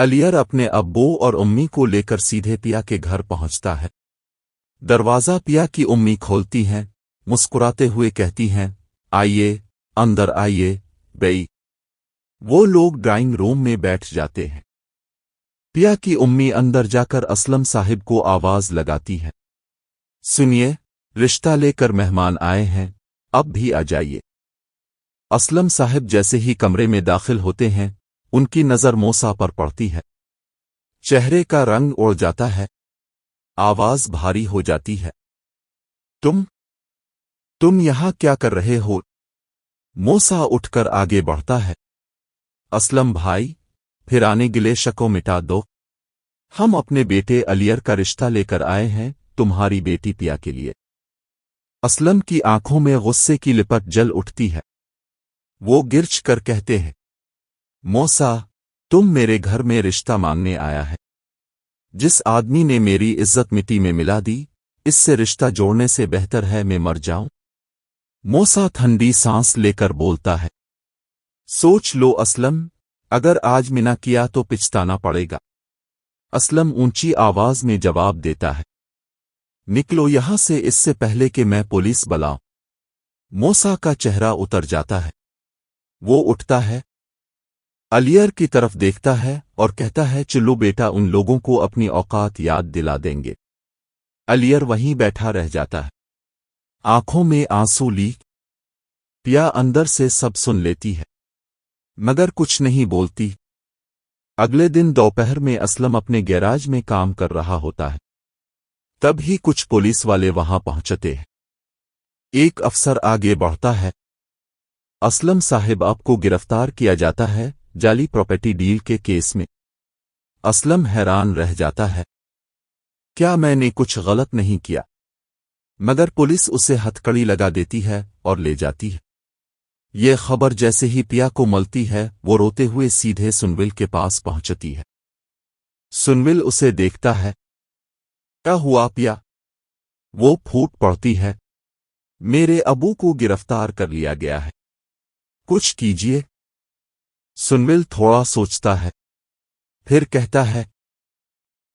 الیار اپنے ابو اور امی کو لے کر سیدھے پیا کے گھر پہنچتا ہے۔ دروازہ پیا کی امی کھولتی ہیں، مسکراتے ہوئے کہتی ہیں، آئیے، اندر آئیے بئی۔ وہ لوگ ڈرائنگ روم میں بیٹھ جاتے ہیں۔ پیا کی امی اندر جا کر اسلم صاحب کو آواز لگاتی ہے، سنیے، رشتہ لے کر مہمان آئے ہیں، اب بھی آ جائیے۔ اسلم صاحب جیسے ہی کمرے میں داخل ہوتے ہیں، ان کی نظر موسیٰ پر پڑتی ہے۔ چہرے کا رنگ اڑ جاتا ہے، آواز بھاری ہو جاتی ہے، تم یہاں کیا کر رہے ہو؟ موسیٰ اٹھ کر آگے بڑھتا ہے، اسلم بھائی، پھر آنے گلے شکو مٹا دو، ہم اپنے بیٹے الیار کا رشتہ لے کر آئے ہیں تمہاری بیٹی پیا کے لیے۔ اسلم کی آنکھوں میں غصے کی لپٹ جل اٹھتی ہے، وہ گرج کر کہتے ہیں، موسیٰ، تم میرے گھر میں رشتہ مانگنے آیا ہے؟ جس آدمی نے میری عزت مٹی میں ملا دی، اس سے رشتہ جوڑنے سے بہتر ہے میں مر جاؤں۔ موسیٰ ٹھنڈی سانس لے کر بولتا ہے، سوچ لو اسلم، اگر آج منع کیا تو پچھتانا پڑے گا۔ اسلم اونچی آواز میں جواب دیتا ہے، نکلو یہاں سے اس سے پہلے کہ میں پولیس بلاؤں۔ موسیٰ کا چہرہ اتر جاتا ہے، وہ اٹھتا ہے، الیار کی طرف دیکھتا ہے اور کہتا ہے، چلو بیٹا، ان لوگوں کو اپنی اوقات یاد دلا دیں گے۔ الیار وہیں بیٹھا رہ جاتا ہے، آنکھوں میں آنسو لیک۔ پیا اندر سے سب سن لیتی ہے، مگر کچھ نہیں بولتی۔ اگلے دن دوپہر میں اسلم اپنے گیراج میں کام کر رہا ہوتا ہے، تب ہی کچھ پولیس والے وہاں پہنچتے ہیں۔ ایک افسر آگے بڑھتا ہے، اسلم صاحب آپ کو گرفتار کیا جاتا ہے جعلی پراپرٹی ڈیل کے کیس میں۔ اسلم حیران رہ جاتا ہے، کیا میں نے کچھ غلط نہیں کیا؟ مگر پولیس اسے ہتھکڑی لگا دیتی ہے اور لے جاتی ہے۔ یہ خبر جیسے ہی پیا کو ملتی ہے، وہ روتے ہوئے سیدھے سنول کے پاس پہنچتی ہے۔ سنول اسے دیکھتا ہے، کیا ہوا پیا؟ وہ پھوٹ پڑتی ہے، میرے ابو کو گرفتار کر لیا گیا ہے، کچھ کیجیے۔ سنول تھوڑا سوچتا ہے، پھر کہتا ہے،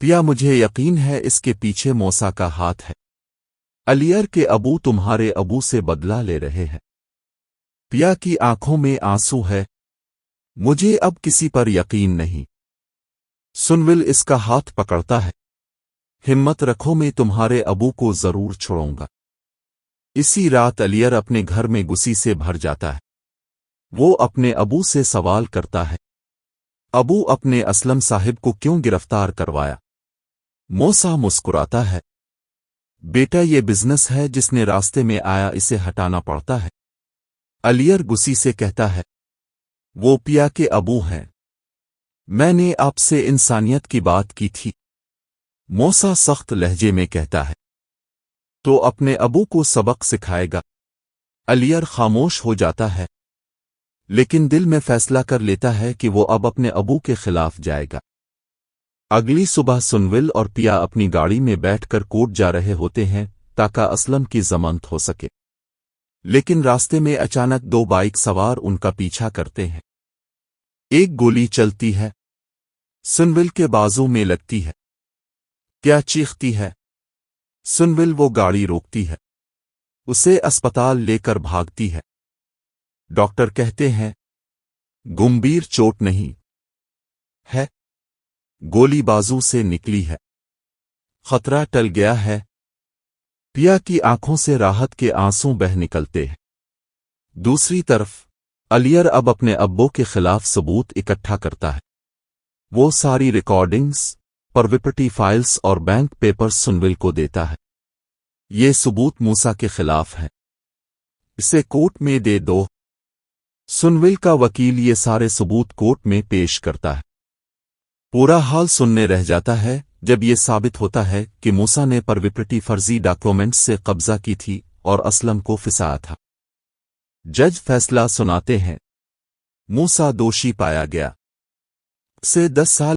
پیا مجھے یقین ہے اس کے پیچھے موسیٰ کا ہاتھ ہے۔ الیار کے ابو تمہارے ابو سے بدلہ لے رہے ہیں۔ پیا کی آنکھوں میں آنسو ہے، مجھے اب کسی پر یقین نہیں۔ سنول اس کا ہاتھ پکڑتا ہے، ہمت رکھو، میں تمہارے ابو کو ضرور چھوڑوں گا۔ اسی رات الیار اپنے گھر میں غصے سے بھر جاتا ہے۔ وہ اپنے ابو سے سوال کرتا ہے، ابو، اپنے اسلم صاحب کو کیوں گرفتار کروایا؟ موسیٰ مسکراتا ہے، بیٹا، یہ بزنس ہے، جس نے راستے میں آیا اسے ہٹانا پڑتا ہے۔ الیار غصے سے کہتا ہے، وہ پیا کے ابو ہیں، میں نے آپ سے انسانیت کی بات کی تھی۔ موسیٰ سخت لہجے میں کہتا ہے، تو اپنے ابو کو سبق سکھائے گا۔ الیار خاموش ہو جاتا ہے، لیکن دل میں فیصلہ کر لیتا ہے کہ وہ اب اپنے ابو کے خلاف جائے گا۔ اگلی صبح سنول اور پیا اپنی گاڑی میں بیٹھ کر کورٹ جا رہے ہوتے ہیں تاکہ اسلم کی ضمانت ہو سکے، لیکن راستے میں اچانک دو بائک سوار ان کا پیچھا کرتے ہیں۔ ایک گولی چلتی ہے، سنول کے بازو میں لگتی ہے۔ کیا چیختی ہے؟ سنول وہ گاڑی روکتی ہے، اسے اسپتال لے کر بھاگتی ہے۔ ڈاکٹر کہتے ہیں، گمبھیر چوٹ نہیں ہے، گولی بازو سے نکلی ہے، خطرہ ٹل گیا ہے۔ پیا کی آنکھوں سے راحت کے آنسو بہہ نکلتے ہیں۔ دوسری طرف الیار اب اپنے ابو کے خلاف ثبوت اکٹھا کرتا ہے۔ وہ ساری ریکارڈنگز، پراپرٹی فائلز اور بینک پیپرز سنول کو دیتا ہے۔ یہ ثبوت موسیٰ کے خلاف ہے، اسے کورٹ میں دے دو۔ سنول کا وکیل یہ سارے ثبوت کورٹ میں پیش کرتا ہے۔ پورا حال سننے رہ جاتا ہے جب یہ ثابت ہوتا ہے کہ موسیٰ نے پراپرٹی فرضی ڈاکومنٹس سے قبضہ کی تھی اور اسلم کو پھنسایا تھا۔ جج فیصلہ سناتے ہیں، موسیٰ دوشی پایا گیا، سے 10 سال